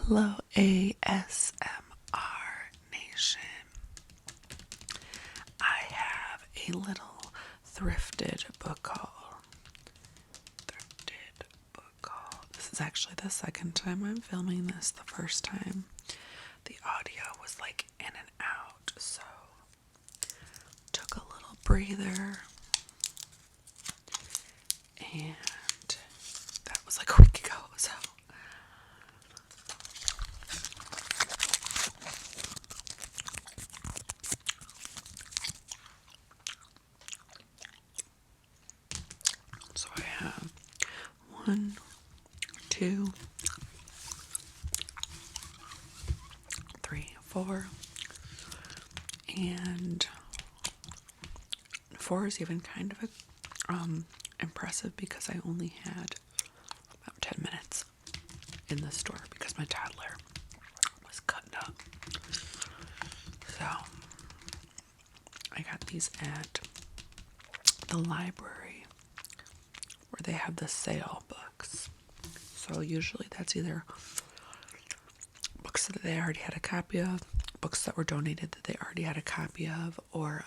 Hello, ASMR Nation. I have a little thrifted book haul. This is actually the second time I'm filming this. The first time the audio was like in and out, so took a little breather. And that was like a week ago, so I have 1, 2, 3, 4, and 4 is even kind of impressive because I only had about 10 minutes in the store because my toddler was cutting up. So I got these at the library where they have the sale books. So usually that's either books that they already had a copy of, books that were donated that they already had a copy of, or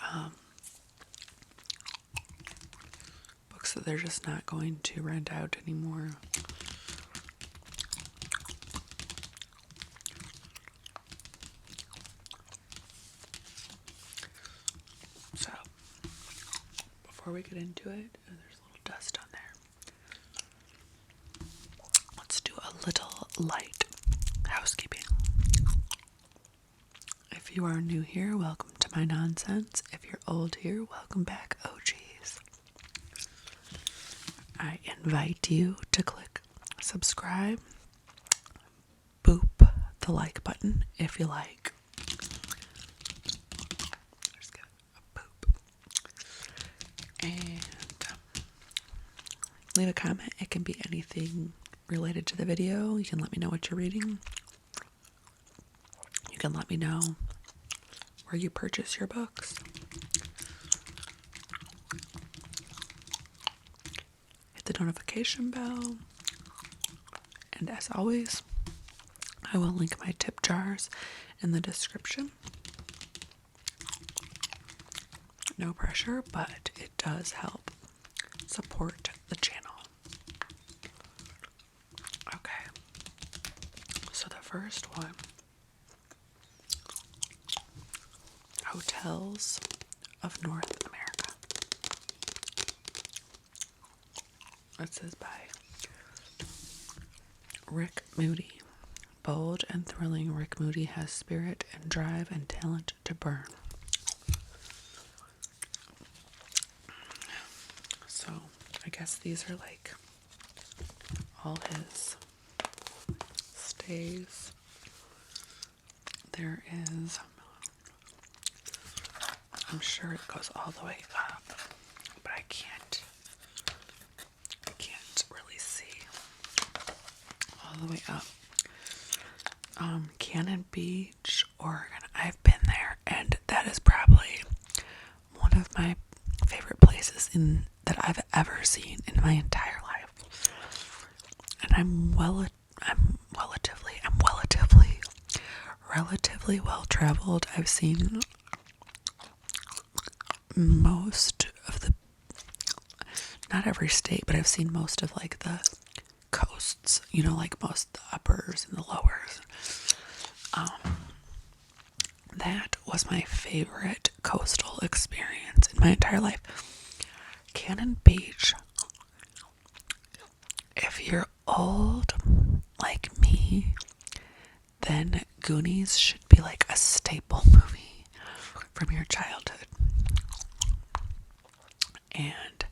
books that they're just not going to rent out anymore. So before we get into it, there's a little dust on there. Let's do a little light housekeeping. If you are new here, welcome to my nonsense. If you're old here, welcome back, OGs. I invite you to click subscribe, boop the like button if you like. Just get a boop. And leave a comment. It can be anything related to the video. You can let me know what you're reading. You can let me know where you purchase your books. Hit the notification bell. And as always, I will link my tip jars in the description. No pressure, but it does help support the channel. Okay, so the first one, Hotels of North America. It says by Rick Moody. Bold and thrilling, Rick Moody has spirit and drive and talent to burn. So I guess these are like all his stays. There is, I'm sure it goes all the way up, but I can't really see all the way up. Cannon Beach, Oregon. I've been there, and that is probably one of my favorite places that I've ever seen in my entire life. And I'm relatively well traveled. I've seen most of not every state, but I've seen most of like the coasts, like most of the uppers and the lowers. That was my favorite coastal experience in my entire life. Cannon Beach. If you're old like me, then Goonies should be like a staple movie from your childhood. And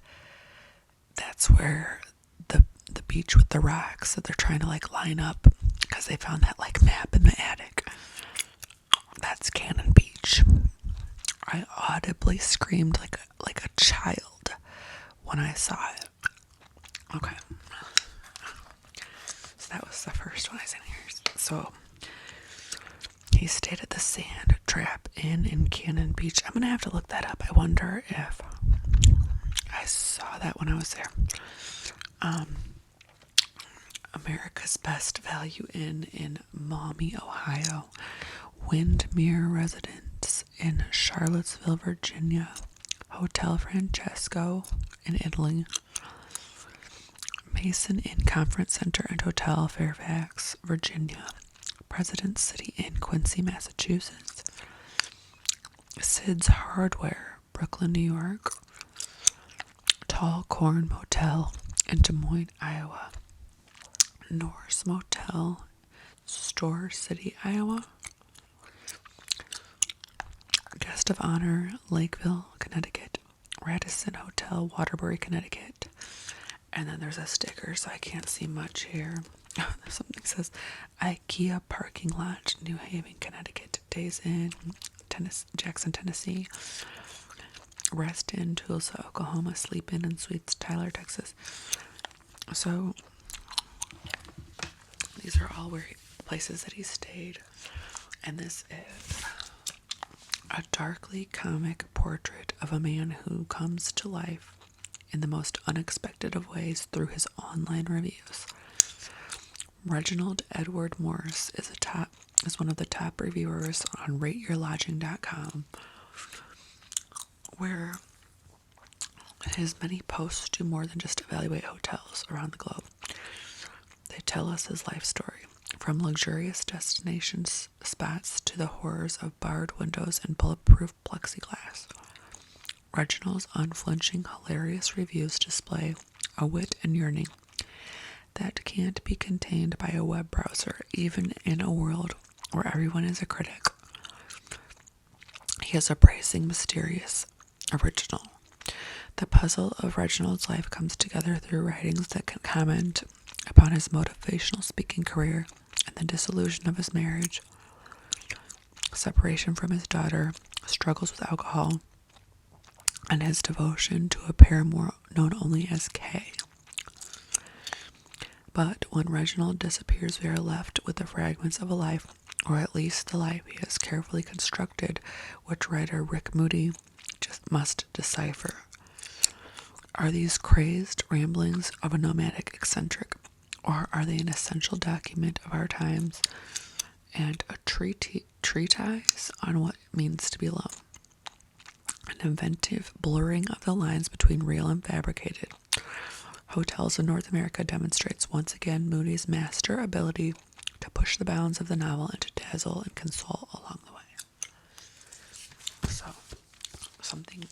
that's where the beach with the rocks that they're trying to like line up because they found that like map in the attic. That's Cannon Beach. I audibly screamed like a child when I saw it. Okay. So that was the first one I was in here. So he stayed at the Sand Trap Inn in Cannon Beach. I'm gonna have to look that up. I wonder if I saw that when I was there. America's Best Value Inn in Maumee, Ohio, Windmere Residence in Charlottesville, Virginia, Hotel Francesco in Italy, Mason Inn Conference Center and Hotel Fairfax, Virginia, President's City Inn, Quincy, Massachusetts, Sid's Hardware, Brooklyn, New York, Tall Corn Motel in Des Moines, Iowa, Norse Motel, Store City, Iowa, Guest of Honor, Lakeville, Connecticut, Radisson Hotel, Waterbury, Connecticut, and then there's a sticker, so I can't see much here. Something says IKEA Parking Lot, New Haven, Connecticut, Days Inn, Jackson, Tennessee, Rest Inn, Tulsa, Oklahoma, Sleep Inn and Suites, Tyler, Texas. So these are all places that he stayed, and this is a darkly comic portrait of a man who comes to life in the most unexpected of ways through his online reviews. Reginald Edward Morris is one of the top reviewers on rateyourlodging.com, where his many posts do more than just evaluate hotels around the globe. They tell us his life story, from luxurious destination spots to the horrors of barred windows and bulletproof plexiglass. Reginald's unflinching, hilarious reviews display a wit and yearning that can't be contained by a web browser, even in a world where everyone is a critic. He is a bracing, mysterious, original. The puzzle of Reginald's life comes together through writings that can comment upon his motivational speaking career and the dissolution of his marriage, separation from his daughter, struggles with alcohol, and his devotion to a paramour known only as Kay. But when Reginald disappears, we are left with the fragments of a life, or at least the life he has carefully constructed, which writer Rick Moody just must decipher. Are these crazed ramblings of a nomadic eccentric, or are they an essential document of our times and a treatise on what it means to be alone? An inventive blurring of the lines between real and fabricated. Hotels in North America demonstrates once again Moody's master ability to push the bounds of the novel and to dazzle and console along the way. So, something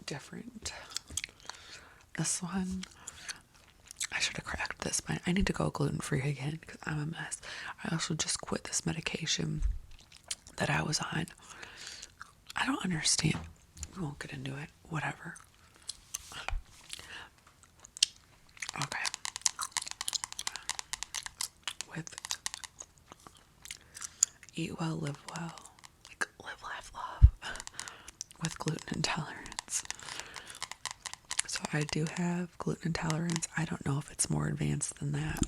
different. This one, I should have cracked this, but I need to go gluten-free again because I'm a mess. I also just quit this medication that I was on. I don't understand. We won't get into it. Whatever. Okay. With Eat Well, Live Well. Like, live, laugh, love. With gluten intolerance. So I do have gluten intolerance. I don't know if it's more advanced than that.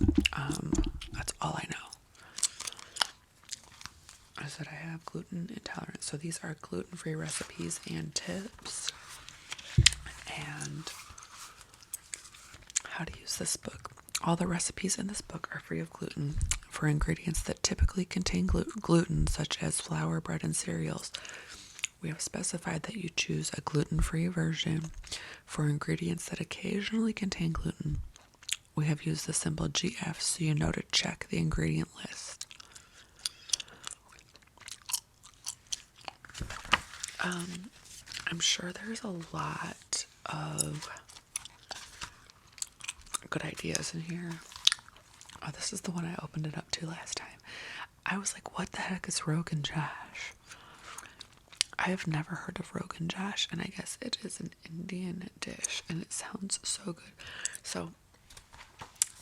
That's all I know. I said I have gluten intolerance. So these are gluten-free recipes and tips. And how to use this book. All the recipes in this book are free of gluten for ingredients that typically contain gluten, such as flour, bread, and cereals. We have specified that you choose a gluten-free version for ingredients that occasionally contain gluten. We have used the symbol GF so you know to check the ingredient list. I'm sure there's a lot of good ideas in here. Oh, this is the one I opened it up to last time. I was like, what the heck is Rogan Josh? I have never heard of Rogan Josh, and I guess it is an Indian dish, and it sounds so good. So,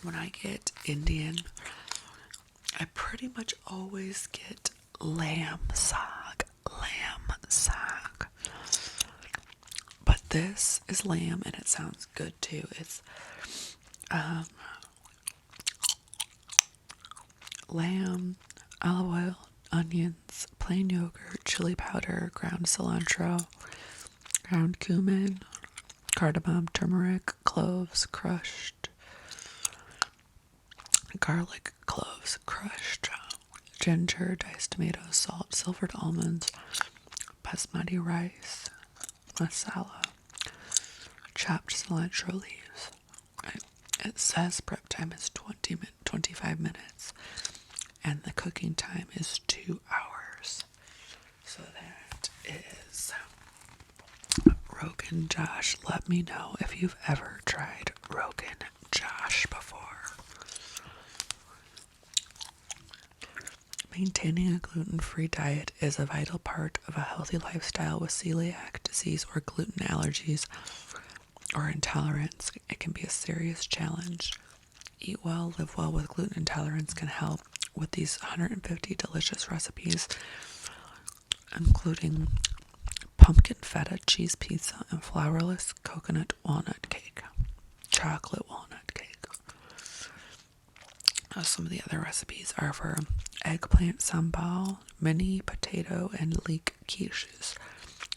when I get Indian, I pretty much always get lamb saag. But this is lamb, and it sounds good too. It's lamb, olive oil, onions, plain yogurt, chili powder, ground cilantro, ground cumin, cardamom, turmeric, cloves, crushed garlic cloves, crushed ginger, diced tomatoes, salt, silvered almonds, basmati rice, masala, chopped cilantro leaves. It says prep time is 25 minutes, and the cooking time is 2 hours. So that is Rogan Josh. Let me know if you've ever tried Rogan Josh before. Maintaining a gluten-free diet is a vital part of a healthy lifestyle with celiac disease or gluten allergies or intolerance. It can be a serious challenge. Eat well, live well with gluten intolerance can help with these 150 delicious recipes, including pumpkin feta cheese pizza and flourless coconut walnut cake, chocolate walnut cake. Some of the other recipes are for eggplant sambal, mini potato and leek quiches,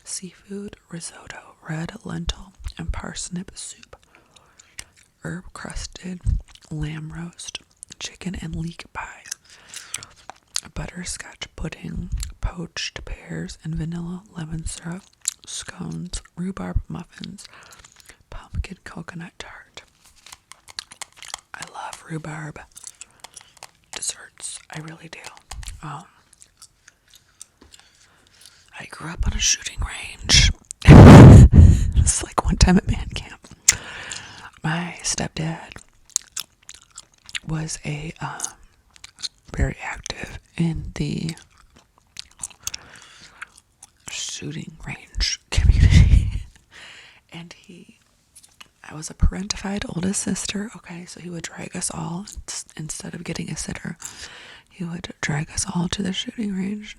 seafood risotto, red lentil and parsnip soup, herb crusted lamb roast, chicken and leek pie, butterscotch pudding, poached pears and vanilla lemon syrup, scones, rhubarb muffins, pumpkin coconut tart. I love rhubarb desserts. I really do. I grew up on a shooting range. It's like one time at band camp. My stepdad was a very active in the shooting range community. And I was a parentified oldest sister, okay, so he would drag us all, instead of getting a sitter, he would drag us all to the shooting range.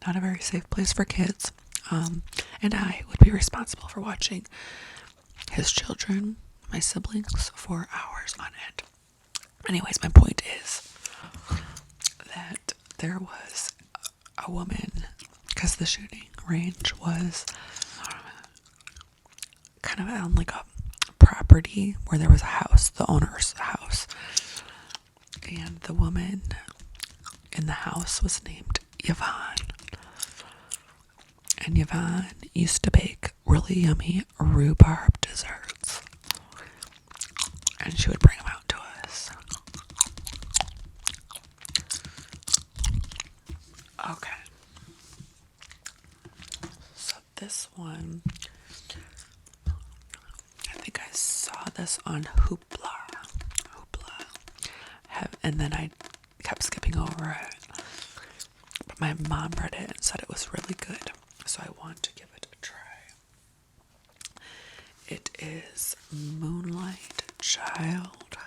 Not a very safe place for kids. And I would be responsible for watching his children, my siblings, for hours on end. Anyways, my point is that there was a woman, because the shooting range was kind of on like a property where there was a house, the owner's house, and the woman in the house was named Yvonne. And Yvonne used to bake really yummy rhubarb desserts, and she would bring them out to us. Okay, so this one, I think I saw this on Hoopla, and then I kept skipping over it. But my mom read it and said it was really good, so I want to give it a try. It is Moonlight Child.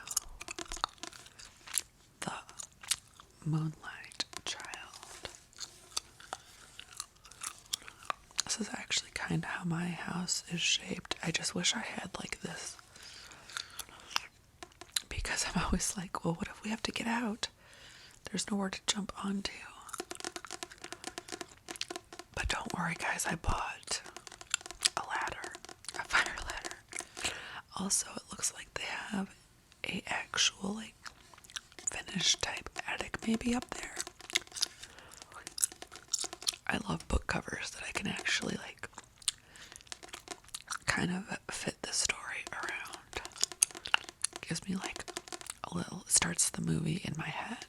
The Moonlight Child. This is actually kind of how my house is shaped. I just wish I had like this, because I'm always like, well, what if we have to get out? There's nowhere to jump onto. But don't worry, guys, I bought a ladder, a fire ladder. Also, it looks like they have a actual like finished type attic maybe up there. I love book covers that I can actually like kind of fit the story around. Gives me like a little, starts the movie in my head.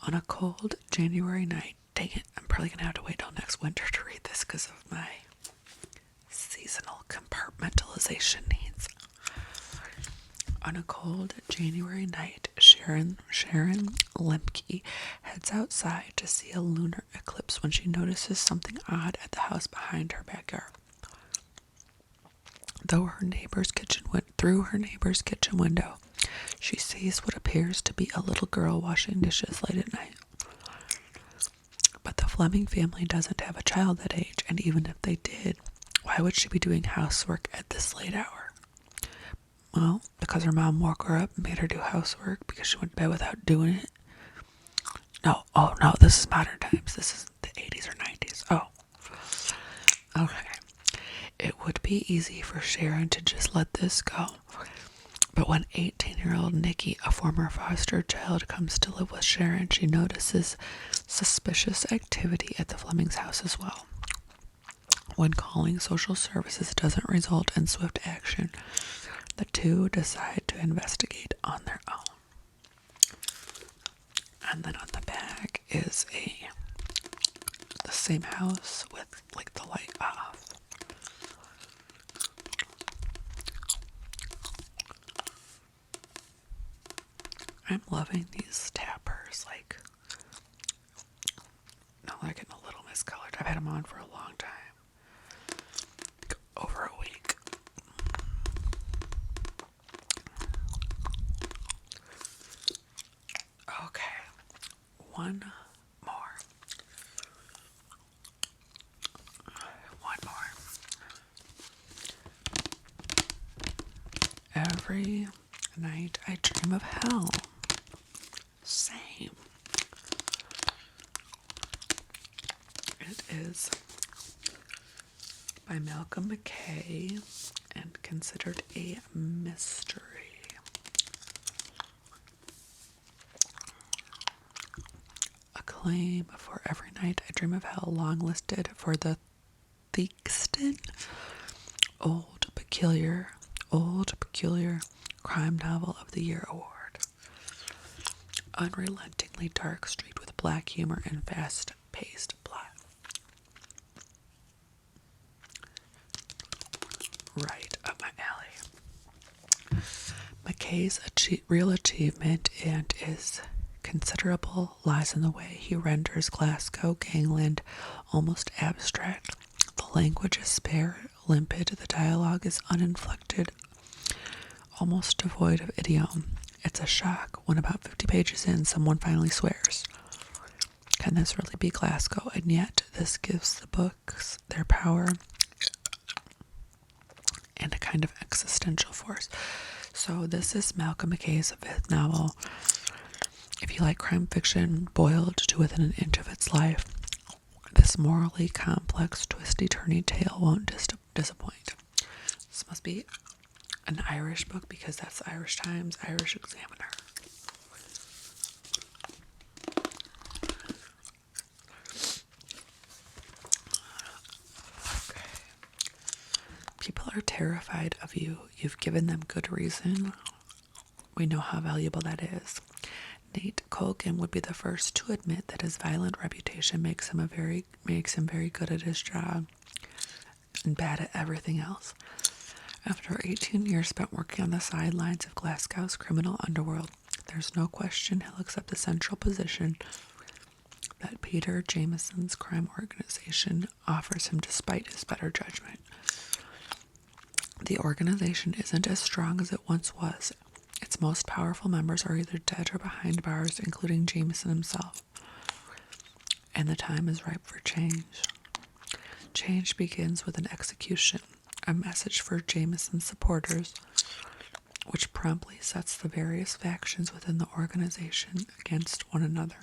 On a cold January night, dang it, I'm probably gonna have to wait till next winter to read this because of my seasonal compartmentalization needs. On a cold January night, Sharon Lemke heads outside to see a lunar eclipse when she notices something odd at the house behind her backyard. Through her neighbor's kitchen window, she sees what appears to be a little girl washing dishes late at night. But the Fleming family doesn't have a child that age, and even if they did, why would she be doing housework at this late hour? Well, because her mom woke her up and made her do housework because she went to bed without doing it. No, oh no, this is modern times. This is the 80s or 90s. Oh, okay. would be easy for Sharon to just let this go. But when 18-year-old Nikki, a former foster child, comes to live with Sharon, she notices suspicious activity at the Fleming's house as well. When calling social services doesn't result in swift action, the two decide to investigate on their own. And then on the back is the same house with like the light off. I'm loving these tappers. Like, no, they're getting a little miscolored. I've had them on for a long time. Like, over a week. Okay. One more. Every night I dream of hell. Same. It is by Malcolm McKay and considered a mystery. Acclaim for Every Night I Dream of Hell longlisted for the thrifted Old Peculiar Crime Novel of the Year award. Unrelentingly dark, streaked with black humor and fast-paced plot. Right up my alley. McKay's real achievement and his considerable lies in the way he renders Glasgow gangland almost abstract. The language is spare, limpid, the dialogue is uninflected, almost devoid of idiom. It's a shock when about 50 pages in, someone finally swears. Can this really be Glasgow? And yet, this gives the books their power and a kind of existential force. So this is Malcolm McKay's fifth novel. If you like crime fiction boiled to within an inch of its life, this morally complex, twisty-turny tale won't disappoint. This must be an Irish book because that's the Irish Times, Irish Examiner. Okay. People are terrified of you. You've given them good reason. We know how valuable that is. Nate Colgan would be the first to admit that his violent reputation makes him very good at his job and bad at everything else. After 18 years spent working on the sidelines of Glasgow's criminal underworld, there's no question he'll accept the central position that Peter Jameson's crime organization offers him despite his better judgment. The organization isn't as strong as it once was. Its most powerful members are either dead or behind bars, including Jameson himself. And the time is ripe for change. Change begins with an execution, a message for Jameson's supporters, which promptly sets the various factions within the organization against one another.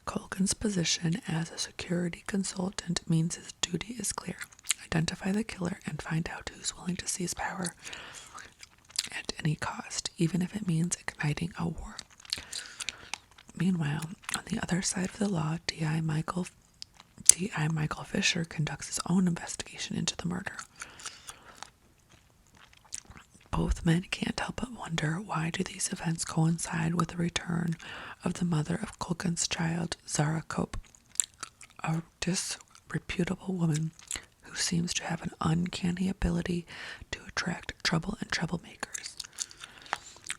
Colgan's position as a security consultant means his duty is clear. Identify the killer and find out who's willing to seize power at any cost, even if it means igniting a war. Meanwhile, on the other side of the law, D.I. Michael Fisher conducts his own investigation into the murder. Both men can't help but wonder, why do these events coincide with the return of the mother of Colgan's child, Zara Cope, a disreputable woman who seems to have an uncanny ability to attract trouble and troublemakers.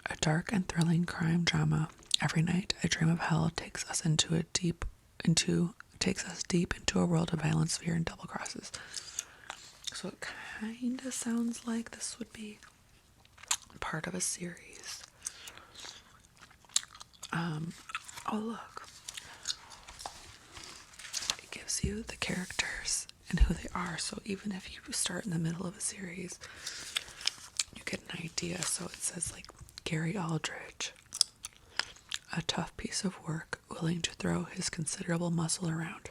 A dark and thrilling crime drama, Every Night I Dream of Hell, takes us deep into a world of violence, fear, and double crosses. So it kind of sounds like this would be part of a series. Oh look, it gives you the characters and who they are, so even if you start in the middle of a series, you get an idea. So it says like Gary Aldridge, a tough piece of work, willing to throw his considerable muscle around,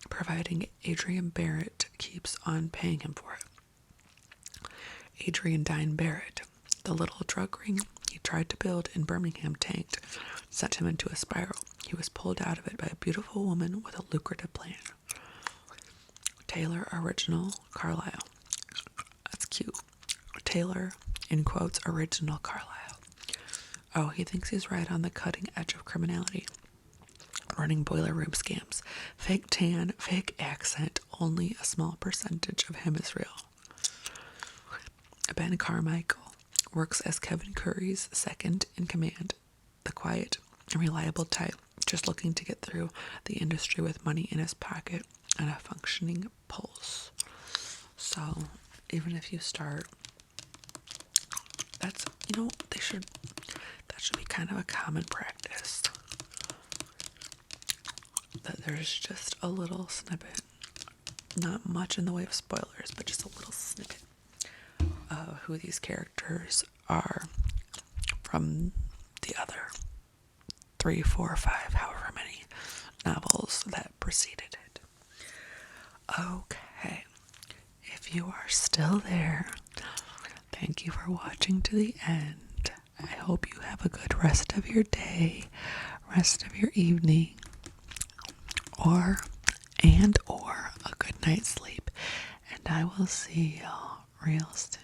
providing Adrian Barrett keeps on paying him for it. Adrian Dine Barrett, the little drug ring he tried to build in Birmingham tanked, sent him into a spiral. He was pulled out of it by a beautiful woman with a lucrative plan. Taylor Original Carlisle. That's cute. Taylor, in quotes, Original Carlisle. Oh, he thinks he's right on the cutting edge of criminality. Running boiler room scams. Fake tan, fake accent. Only a small percentage of him is real. Ben Carmichael works as Kevin Curry's second in command. The quiet and reliable type, just looking to get through the industry with money in his pocket and a functioning pulse. So, even if you start, that should be kind of a common practice. That there's just a little snippet, not much in the way of spoilers, but just a little snippet of who these characters are from the other 3, 4, 5, however many novels that preceded it. Okay, if you are still there, thank you for watching to the end. I hope you have a good rest of your day, rest of your evening, or a good night's sleep, and I will see y'all real soon.